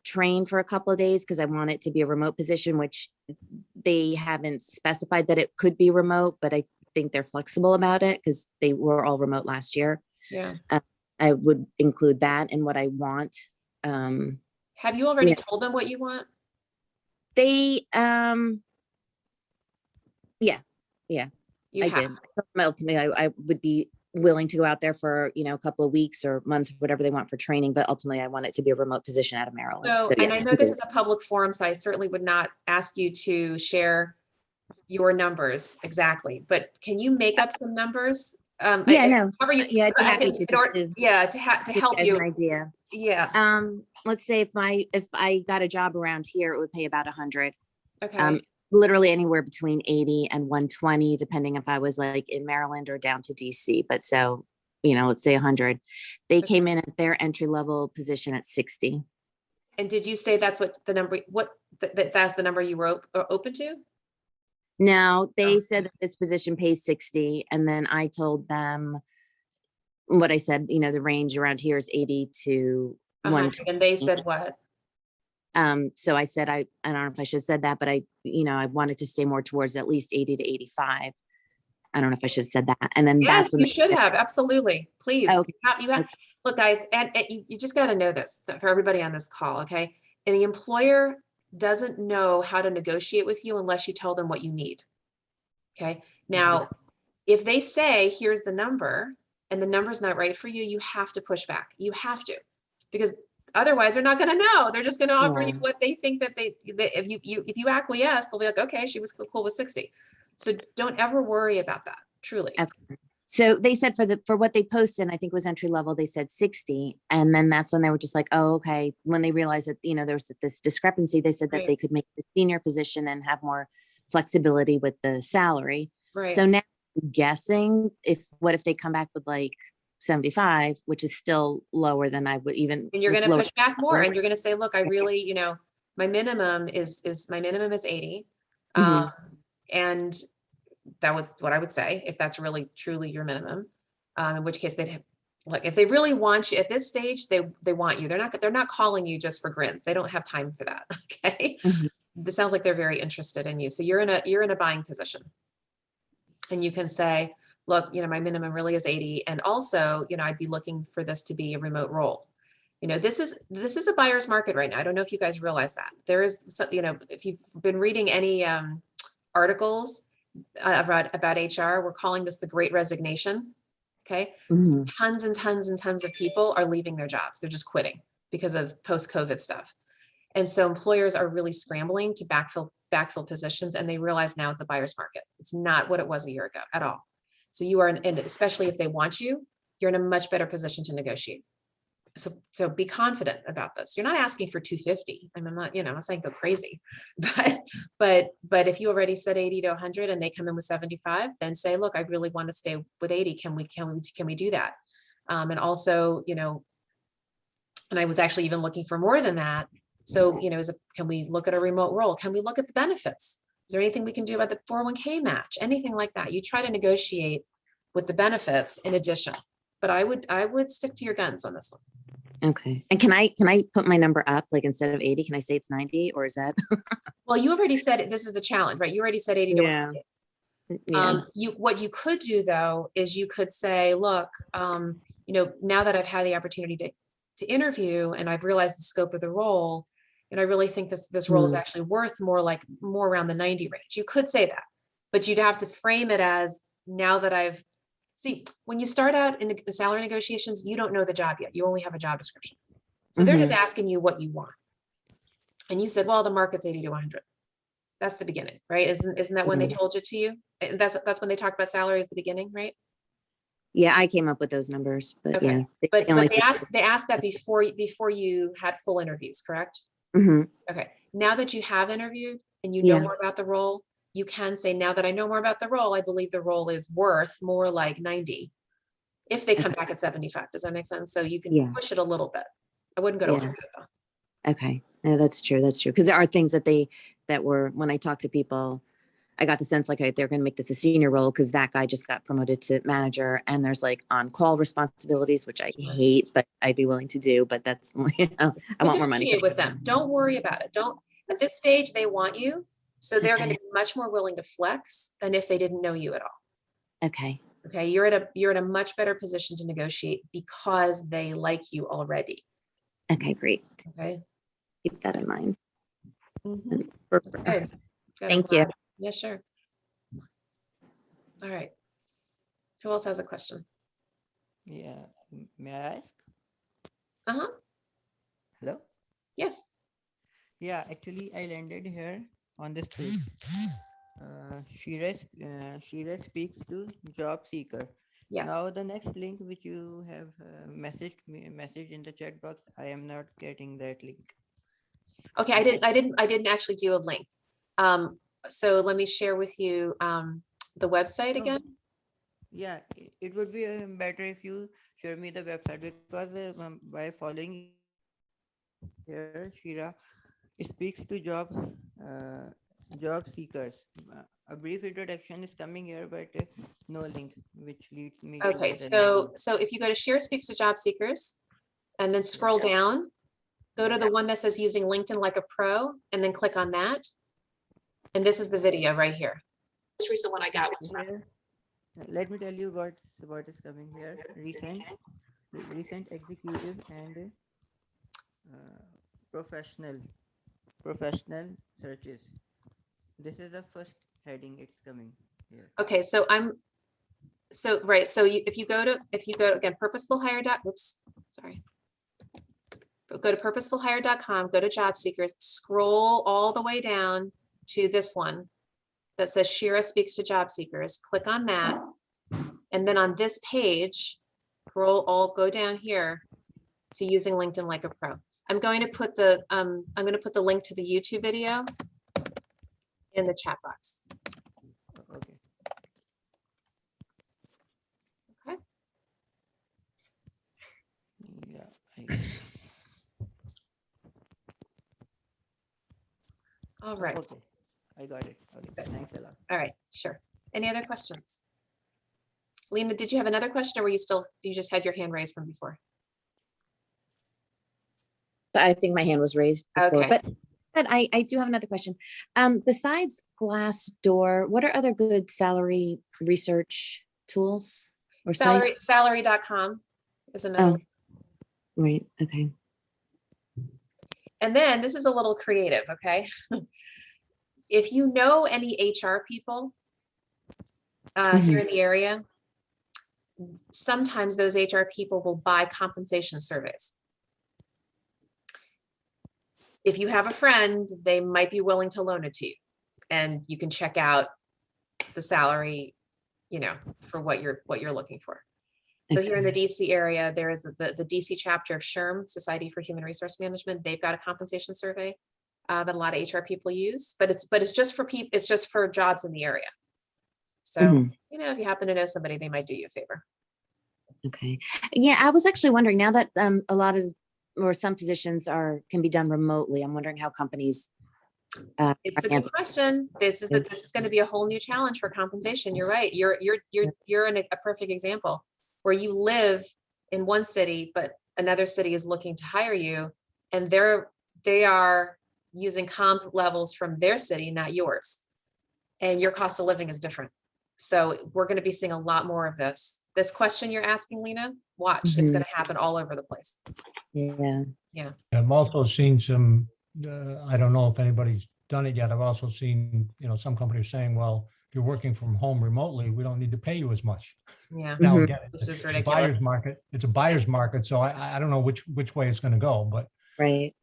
Speaker 9: train for a couple of days, because I want it to be a remote position, which they haven't specified that it could be remote, but I think they're flexible about it because they were all remote last year.
Speaker 1: Yeah.
Speaker 9: I would include that in what I want.
Speaker 1: Have you already told them what you want?
Speaker 9: They, yeah,
Speaker 1: You
Speaker 9: I
Speaker 1: have.
Speaker 9: did. Ultimately, I would be willing to go out there for, a couple of weeks or months, whatever they want for training, but ultimately I want it to be a remote position out of Maryland.
Speaker 1: So,
Speaker 9: yeah,
Speaker 1: and I know this is a public forum, so I certainly would not ask you to share your numbers exactly, but can you make up some numbers?
Speaker 9: Yeah, no.
Speaker 1: However you,
Speaker 9: Yeah, I'd be
Speaker 1: I
Speaker 9: happy
Speaker 1: can-
Speaker 9: to
Speaker 1: in
Speaker 9: just
Speaker 1: order- yeah, to
Speaker 9: give
Speaker 1: help
Speaker 9: you guys
Speaker 1: you.
Speaker 9: an idea.
Speaker 1: Yeah.
Speaker 9: Let's say if I got a job around here, it would pay about 100.
Speaker 1: Okay.
Speaker 9: Literally anywhere between 80 and 120, depending if I was like in Maryland or down to DC. But so, let's say 100. They
Speaker 1: Okay.
Speaker 9: came in at their entry level position at 60.
Speaker 1: And did you say that's what the number, that's the number you were open to?
Speaker 9: No, they
Speaker 1: Oh.
Speaker 9: said that this position pays 60. And then I told them what I said, the range around here is 80 to 120.
Speaker 1: And they said what?
Speaker 9: So I said, I don't know if I should have said that, but I wanted to stay more towards at least 80 to 85. I don't know if I should have said that. And then
Speaker 1: Yes,
Speaker 9: that's when
Speaker 1: you
Speaker 9: they
Speaker 1: should
Speaker 9: said-
Speaker 1: have. Absolutely. Please.
Speaker 9: Okay.
Speaker 1: You have, look, guys, and you just got to know this for everybody on this call. Okay. And the employer doesn't know how to negotiate with you unless you tell them what you need. Okay. Now, if they say, here's the number, and the number's not right for you, you have to push back. You have to, because otherwise they're not going to know. They're just going to offer you
Speaker 9: Yeah.
Speaker 1: what they think that if you acquiesce, they'll be like, okay, she was cool with 60. So don't ever worry about that. Truly.
Speaker 9: Okay. So they said for what they posted, I think was entry level, they said 60. And then that's when they were just like, oh, okay. When they realized that, there was this discrepancy, they said that
Speaker 1: Right.
Speaker 9: they could make the senior position and have more flexibility with the salary.
Speaker 1: Right.
Speaker 9: So now I'm guessing what if they come back with like 75, which is still lower than I would even.
Speaker 1: And you're
Speaker 9: it's
Speaker 1: going to
Speaker 9: lower
Speaker 1: push back more,
Speaker 9: than-
Speaker 1: and you're going to say, look, I really, my minimum is 80.
Speaker 9: Mhm.
Speaker 1: And that was what I would say, if that's really truly your minimum, in which case they'd have, like, if they really want you at this stage, they want you. They're not calling you just for grins. They don't have time for that. Okay.
Speaker 9: Mhm.
Speaker 1: This sounds like they're very interested in you. So you're in a buying position, and you can say, look, my minimum really is 80. And also, I'd be looking for this to be a remote role. This is a buyer's market right now. I don't know if you guys realize that. There is, if you've been reading any articles about HR, we're calling this the Great Resignation. Okay.
Speaker 9: Mhm.
Speaker 1: Tons and tons and tons of people are leaving their jobs. They're just quitting because of post-COVID stuff. And so employers are really scrambling to backfill positions, and they realize now it's a buyer's market. It's not what it was a year ago at all. So you are, and especially if they want you, you're in a much better position to negotiate. So be confident about this. You're not asking for 250. I'm not, I'm not saying go crazy, but if you already said 80 to 100 and they come in with 75, then say, look, I really want to stay with 80. Can we do that? And also, and I was actually even looking for more than that. So, can we look at a remote role? Can we look at the benefits? Is there anything we can do about the 401k match? Anything like that? You try to negotiate with the benefits in addition, but I would stick to your guns on this one.
Speaker 9: Okay. And can I put my number up, like instead of 80, can I say it's 90, or is that?
Speaker 1: Well, you already said it. This is the challenge, right? You already said 80 to 100.
Speaker 9: Yeah.
Speaker 1: What you could do though, is you could say, look, now that I've had the opportunity to interview and I've realized the scope of the role, and I really think this role is actually worth more around the 90 range. You could say that, but you'd have to frame it as, now that see, when you start out in the salary negotiations, you don't know the job yet. You only have a job description. So they're just asking you what you want. And you said, well, the market's 80 to 100. That's the beginning, right? Isn't that when they told it to you? And that's when they talked about salary at the beginning, right?
Speaker 9: Yeah, I came up with those numbers, but
Speaker 1: Okay.
Speaker 9: yeah.
Speaker 1: But they asked that before you had full interviews, correct?
Speaker 9: Mhm.
Speaker 1: Okay. Now that you have interviewed and you know
Speaker 9: Yeah.
Speaker 1: more about the role, you can say, now that I know more about the role, I believe the role is worth more like 90. If they come back at 75, does that make sense? So you can
Speaker 9: Yeah.
Speaker 1: push it a little bit. I wouldn't go to
Speaker 9: Yeah.
Speaker 1: 100 though.
Speaker 9: Okay. No, that's true. That's true. Because there are things that were, when I talk to people, I got the sense like, they're going to make this a senior role because that guy just got promoted to manager, and there's like on-call responsibilities, which I hate, but I'd be willing to do. But that's, I want more money.
Speaker 1: Negotiate with them. Don't worry about it. At this stage, they want you. So they're going to be much more willing to flex than if they didn't know you at all.
Speaker 9: Okay.
Speaker 1: Okay. You're at a much better position to negotiate because they like you already.
Speaker 9: Okay, great.
Speaker 1: Okay.
Speaker 9: Keep that in mind.
Speaker 1: Good. Good.
Speaker 9: Thank you.
Speaker 1: Yeah, sure. All right. Who else has a question?
Speaker 2: Yeah, may I ask?
Speaker 1: Uh-huh.
Speaker 2: Hello?
Speaker 1: Yes.
Speaker 2: Yeah, actually, I landed here on this page. Shira speaks to job seeker.
Speaker 1: Yes.
Speaker 2: Now the next link which you have messaged in the chat box, I am not getting that link.
Speaker 1: Okay. I didn't actually do a link. So let me share with you the website again.
Speaker 2: Yeah, it would be better if you share me the website, because by following here, Shira speaks to job seekers. A brief introduction is coming here, but no link, which leads me to
Speaker 1: Okay,
Speaker 2: the
Speaker 1: so if you go to Share Speaks to Job Seekers and then scroll down, go to the one that says using LinkedIn like a pro, and then click on that. And this is the video right here. This recent one I got was from.
Speaker 2: here. Let me tell you what is coming here. Recent executive and professional searches. This is the first heading. It's coming here.
Speaker 1: Okay, so right. So if you go to again, go to purposefulhire.com, go to job seekers, scroll all the way down to this one that says Shira Speaks to Job Seekers. Click on that. And then on this page, go down here to using LinkedIn like a pro. I'm going to put the link to the YouTube video in the chat box.
Speaker 2: Okay.
Speaker 1: Okay.
Speaker 2: Yeah.
Speaker 1: All right.
Speaker 2: Okay. I got it. Okay. Thanks a lot.
Speaker 1: All right. Sure. Any other questions? Lena, did you have another question, or you just had your hand raised from before?
Speaker 9: I think my hand was raised before,
Speaker 1: Okay.
Speaker 9: but I do have another question. Besides Glassdoor, what are other good salary research tools or sites?
Speaker 1: Salary.com is another.
Speaker 9: Right. Okay.
Speaker 1: And then this is a little creative, okay? If you know any HR people here in the area, sometimes those HR people will buy compensation surveys. If you have a friend, they might be willing to loan it to you, and you can check out the salary, for what you're looking for. So here in the DC area, there is the DC chapter of SHRM, Society for Human Resource Management. They've got a compensation survey that a lot of HR people use, but it's just for people. It's just for jobs in the area. So if you happen to know somebody, they might do you a favor.
Speaker 9: Okay. Yeah, I was actually wondering, now that a lot of or some positions can be done remotely, I'm wondering how companies.
Speaker 1: It's a good question. This is going to be a whole new challenge for compensation. You're right. You're in a perfect example where you live in one city, but another city is looking to hire you, and they are using comp levels from their city, not yours, and your cost of living is different. So we're going to be seeing a lot more of this. This question you're asking, Lena, watch, it's going to happen all over the place.
Speaker 9: Yeah.
Speaker 3: I've also seen some, I don't know if anybody's done it yet. I've also seen, some companies saying, well, if you're working from home remotely, we don't need to pay you as much.
Speaker 1: Yeah.
Speaker 3: Now,
Speaker 9: Mhm.
Speaker 3: again,
Speaker 1: This is
Speaker 3: it's a
Speaker 1: ridiculous.
Speaker 3: buyer's market. It's a buyer's market. So I don't know which way it's going to go, but
Speaker 9: Right.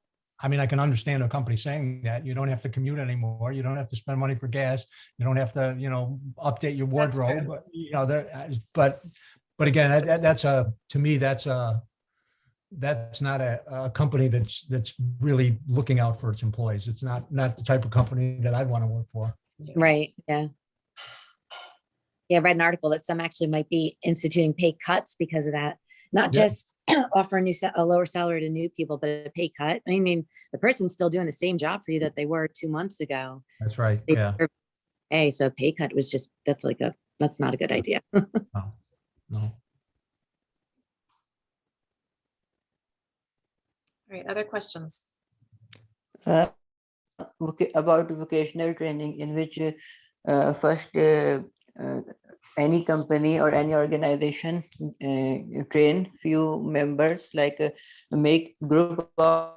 Speaker 3: I mean, I can understand a company saying that you don't have to commute anymore. You don't have to spend money for gas. You don't have to, update your
Speaker 1: That's true.
Speaker 3: wardrobe, but again, to me, that's not a company that's really looking out for its employees. It's not the type of company that I'd want to work for.
Speaker 9: Right. Yeah. Yeah. I read an article that some actually might be instituting pay cuts because of that. Not
Speaker 3: Yeah.
Speaker 9: just offer a lower salary to new people, but a pay cut. I mean, the person's still doing the same job for you that they were 2 months ago.
Speaker 3: That's right.
Speaker 9: They
Speaker 3: Yeah.
Speaker 9: deserve pay, so a pay cut was just, that's not a good idea.
Speaker 3: No. No.
Speaker 1: All right, other questions?
Speaker 2: About vocational training, in which first any company or any organization train few members, like make group of,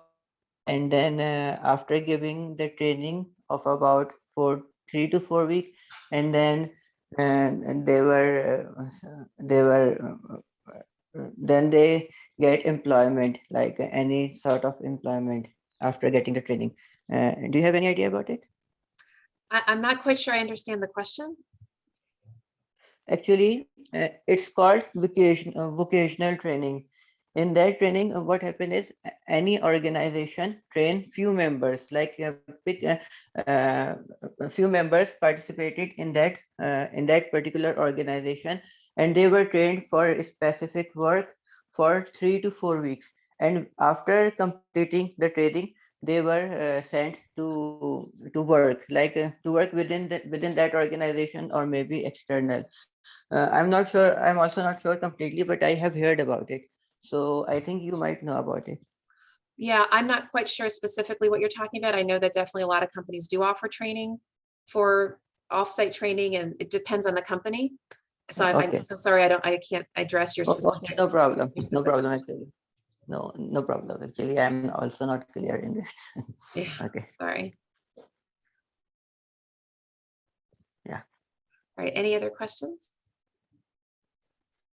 Speaker 2: and then after giving the training of about 3 to 4 weeks, and then and they then they get employment, like any sort of employment after getting the training. Do you have any idea about it?
Speaker 1: I'm not quite sure I understand the question.
Speaker 2: Actually, it's called vocational training. In that training, what happened is any organization train few members, like pick a few members participated in that particular organization, and they were trained for specific work for 3 to 4 weeks. And after completing the training, they were sent to work, like to work within that organization or maybe external. I'm not sure. I'm also not sure completely, but I have heard about it. So I think you might know about it.
Speaker 1: Yeah, I'm not quite sure specifically what you're talking about. I know that definitely a lot of companies do offer training for offsite training, and it depends on the company. So I'm
Speaker 2: Okay.
Speaker 1: so sorry, I can't address your
Speaker 2: Okay,
Speaker 1: specific.
Speaker 2: no problem.
Speaker 1: your
Speaker 2: No
Speaker 1: specific
Speaker 2: problem
Speaker 1: question.
Speaker 2: actually. No problem actually. I'm also not clear in this.
Speaker 1: Yeah,
Speaker 2: Okay.
Speaker 1: sorry.
Speaker 2: Yeah.
Speaker 1: All right, any other questions?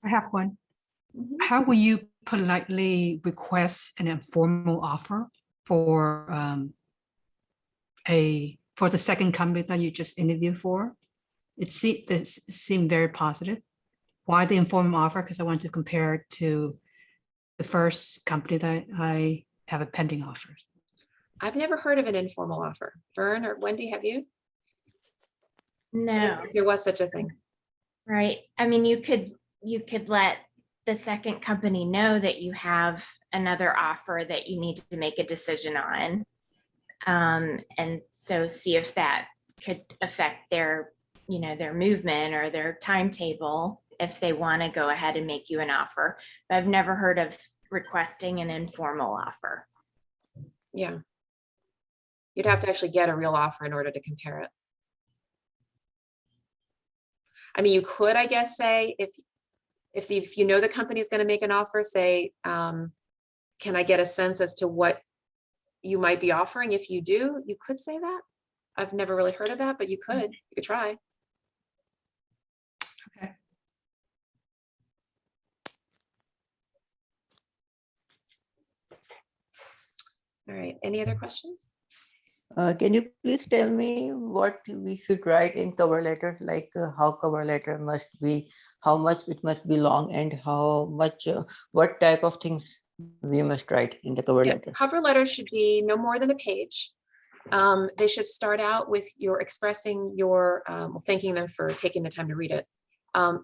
Speaker 10: I have one.
Speaker 1: Mhm.
Speaker 10: How will you politely request an informal offer for for the second company that you just interviewed for? It seemed very positive. Why the informal offer? Because I want to compare it to the first company that I have a pending offer.
Speaker 1: I've never heard of an informal offer. Vern or Wendy, have you? I didn't
Speaker 6: No,
Speaker 1: think there was such a thing.
Speaker 6: right. I mean, you could let the second company know that you have another offer that you need to make a decision on. And so see if that could affect their, their movement or their timetable if they want to go ahead and make you an offer. But I've never heard of requesting an informal offer.
Speaker 1: Yeah. You'd have to actually get a real offer in order to compare it. I mean, you could, I guess, say if you know the company is going to make an offer, say, can I get a sense as to what you might be offering? If you do, you could say that. I've never really heard of that, but you could try.
Speaker 10: Okay.
Speaker 1: All right, any other questions?
Speaker 2: Can you please tell me what we should write in cover letter, like how cover letter must be, how much it must be long, and how much, what type of things we must write in the cover
Speaker 1: Yeah,
Speaker 2: letter?
Speaker 1: cover letters should be no more than a page. They should start out with your expressing your, thanking them for taking the time to read it.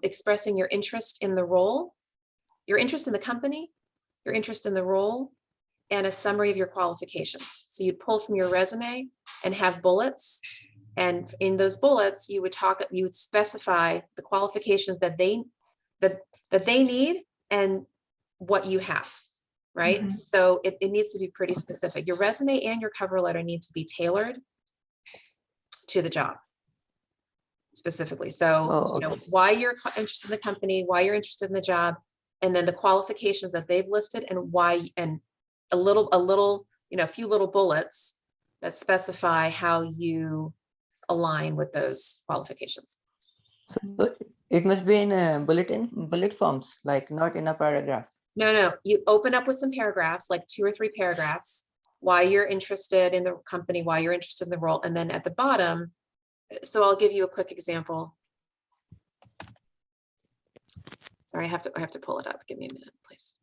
Speaker 1: Expressing your interest in the role, your interest in the company, your interest in the role, and a summary of your qualifications. So you'd pull from your resume and have bullets. And in those bullets, you would specify the qualifications that they need and what you have, right?
Speaker 10: Mhm.
Speaker 1: So it needs to be pretty specific. Your resume and your cover letter need to be tailored to the job. specifically. So,
Speaker 2: Oh,
Speaker 1: you know,
Speaker 2: okay.
Speaker 1: why you're interested in the company, why you're interested in the job, and then the qualifications that they've listed and why, and a little, you know, a few little bullets that specify how you align with those qualifications.
Speaker 2: So it must be in a bullet forms, like not in a paragraph.
Speaker 1: No, you open up with some paragraphs, like 2 or 3 paragraphs, why you're interested in the company, why you're interested in the role, and then at the bottom, so I'll give you a quick example. Sorry, I have to pull it up. Give me a minute, please.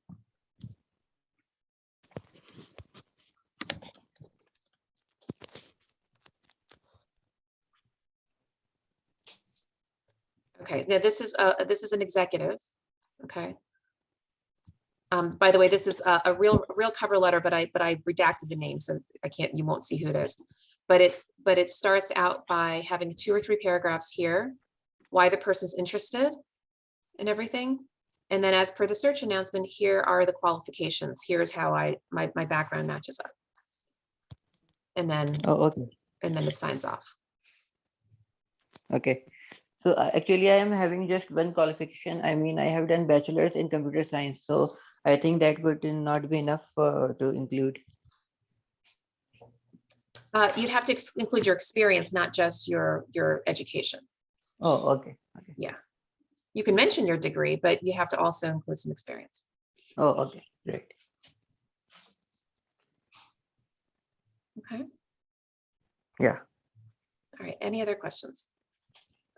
Speaker 1: Okay, now this is an executive. Okay. By the way, this is a real cover letter, but I redacted the name, so you won't see who it is. But it starts out by having 2 or 3 paragraphs here, why the person's interested in everything. And then as per the search announcement, here are the qualifications. Here's how my background matches up. And then
Speaker 2: Oh, okay.
Speaker 1: it signs off.
Speaker 2: Okay. So actually, I am having just one qualification. I mean, I have done bachelor's in computer science, so I think that would not be enough to include.
Speaker 1: You'd have to include your experience, not just your education.
Speaker 2: Oh, okay. Okay.
Speaker 1: Yeah. You can mention your degree, but you have to also include some experience.
Speaker 2: Oh, okay. Great.
Speaker 1: Okay.
Speaker 2: Yeah.
Speaker 1: All right. Any other questions?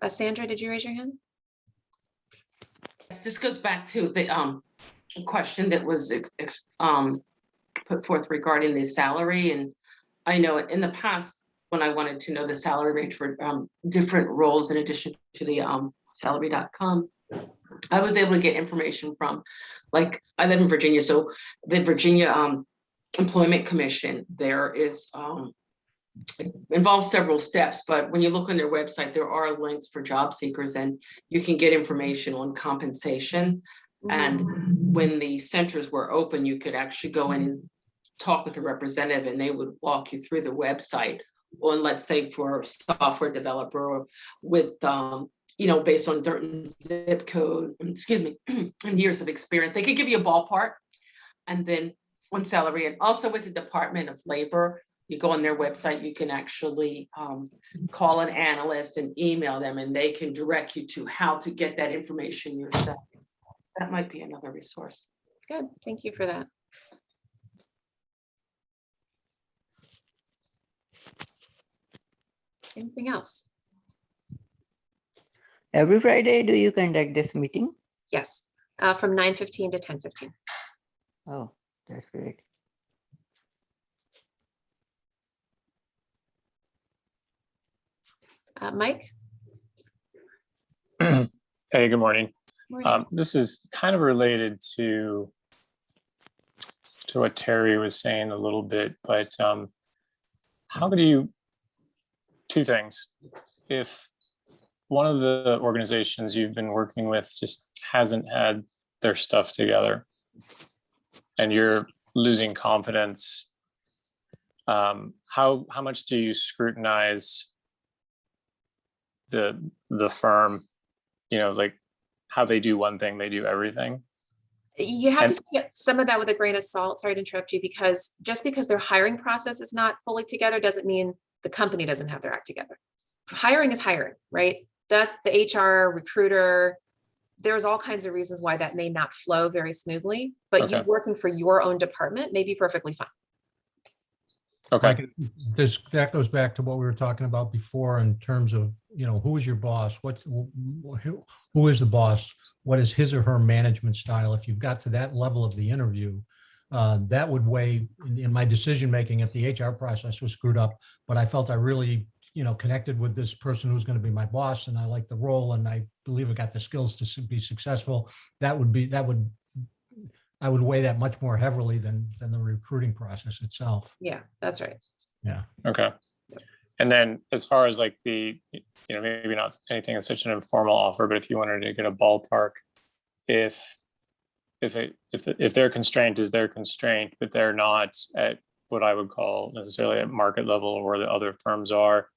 Speaker 1: Sandra, did you raise your hand?
Speaker 7: This goes back to the question that was put forth regarding the salary. And I know in the past, when I wanted to know the salary range for different roles in addition to the salary.com, I was able to get information from, like, I live in Virginia, so the Virginia Employment Commission, there is it involves several steps, but when you look on their website, there are links for job seekers and you can get information on compensation. And when the centers were open, you could actually go in and talk with a representative and they would walk you through the website on, let's say, for software developer with, you know, based on certain zip code, excuse me, and years of experience. They could give you a ballpark, and then on salary. And also with the Department of Labor, you go on their website, you can actually call an analyst and email them, and they can direct you to how to get that information yourself. That might be another resource.
Speaker 1: Good. Thank you for that. Anything else?
Speaker 2: Every Friday, do you conduct this meeting?
Speaker 1: Yes. From 9:15 to 10:15.
Speaker 2: Oh, that's great.
Speaker 1: Mike?
Speaker 11: Hey, good morning.
Speaker 1: Morning.
Speaker 11: This is kind of related to what Terry was saying a little bit, but how do you, 2 things. If one of the organizations you've been working with just hasn't had their stuff together and you're losing confidence, how much do you scrutinize the firm, you know, like how they do one thing, they do everything?
Speaker 1: You have to take some of that with a grain of salt. Sorry to interrupt you, because just because their hiring process is not fully together doesn't mean the company doesn't have their act together. Hiring is hiring, right? That's the HR recruiter. There's all kinds of reasons why that may not flow very smoothly, but you
Speaker 11: Okay.
Speaker 1: working for your own department may be perfectly fine.
Speaker 11: Okay.
Speaker 3: Like, that goes back to what we were talking about before in terms of, you know, who is your boss? Who is the boss? What is his or her management style? If you've got to that level of the interview, that would weigh in my decision-making if the HR process was screwed up. But I felt I really, you know, connected with this person who's going to be my boss, and I like the role, and I believe I got the skills to be successful. I would weigh that much more heavily than the recruiting process itself.
Speaker 1: Yeah, that's right.
Speaker 3: Yeah.
Speaker 11: Okay. And then as far as like the, you know, maybe not anything that's such an informal offer, but if you wanted to get a ballpark, if their constraint is their constraint, but they're not at what I would call necessarily at market level or where the other firms are,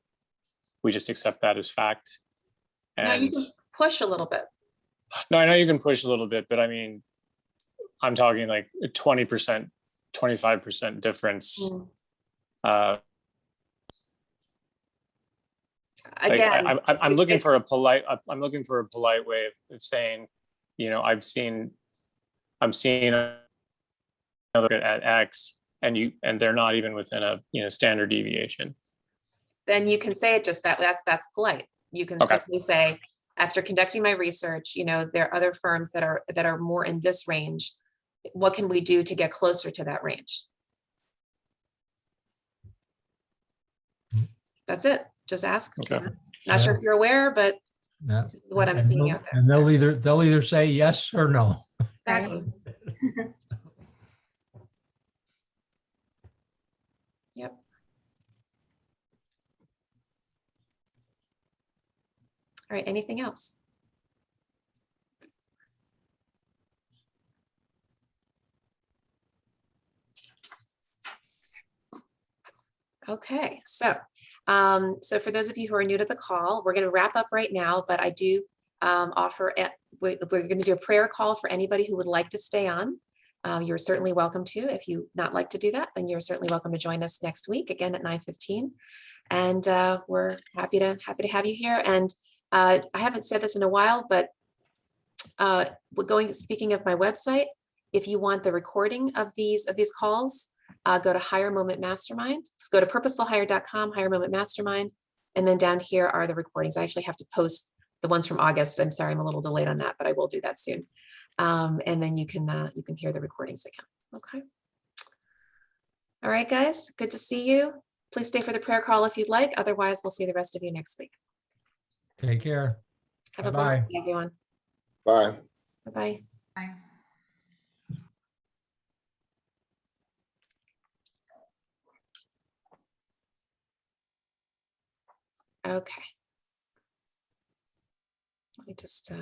Speaker 11: we just accept that as fact.
Speaker 1: No, you
Speaker 11: And
Speaker 1: can push a little bit.
Speaker 11: no, I know you can push a little bit, but I mean, I'm talking like a 20%, 25% difference.
Speaker 1: Mm.
Speaker 11: Like,
Speaker 1: Again,
Speaker 11: I'm looking
Speaker 1: it-
Speaker 11: for a polite, I'm looking for a polite way of saying, you know, I'm seeing another at X, and they're not even within a, you know, standard deviation.
Speaker 1: then you can say it just that's polite. You can
Speaker 11: Okay.
Speaker 1: simply say, after conducting my research, you know, there are other firms that are more in this range. What can we do to get closer to that range? That's it. Just ask.
Speaker 11: Okay.
Speaker 1: Not sure
Speaker 3: Yeah.
Speaker 1: if you're aware, but
Speaker 3: Yeah.
Speaker 1: this is what I'm
Speaker 3: And
Speaker 1: seeing
Speaker 3: they'll-
Speaker 1: out there.
Speaker 3: And they'll either say yes or no.
Speaker 1: Exactly. Yep. All right, anything else? Okay, so for those of you who are new to the call, we're going to wrap up right now, but I do offer, we're going to do a prayer call for anybody who would like to stay on. You're certainly welcome to. If you not like to do that, then you're certainly welcome to join us next week again at 9:15. And we're happy to have you here. And I haven't said this in a while, but speaking of my website, if you want the recording of these calls, go to Hire Moment Mastermind. Just go to purposefulhire.com, Hire Moment Mastermind, and then down here are the recordings. I actually have to post the ones from August. I'm sorry, I'm a little delayed on that, but I will do that soon. And then you can hear the recordings again. Okay. All right, guys, good to see you. Please stay for the prayer call if you'd like. Otherwise, we'll see the rest of you next week.
Speaker 3: Take care.
Speaker 1: Have a blessed
Speaker 3: Bye-bye.
Speaker 1: day, everyone.
Speaker 5: Bye.
Speaker 1: Bye-bye.
Speaker 6: Bye. Okay. Let me just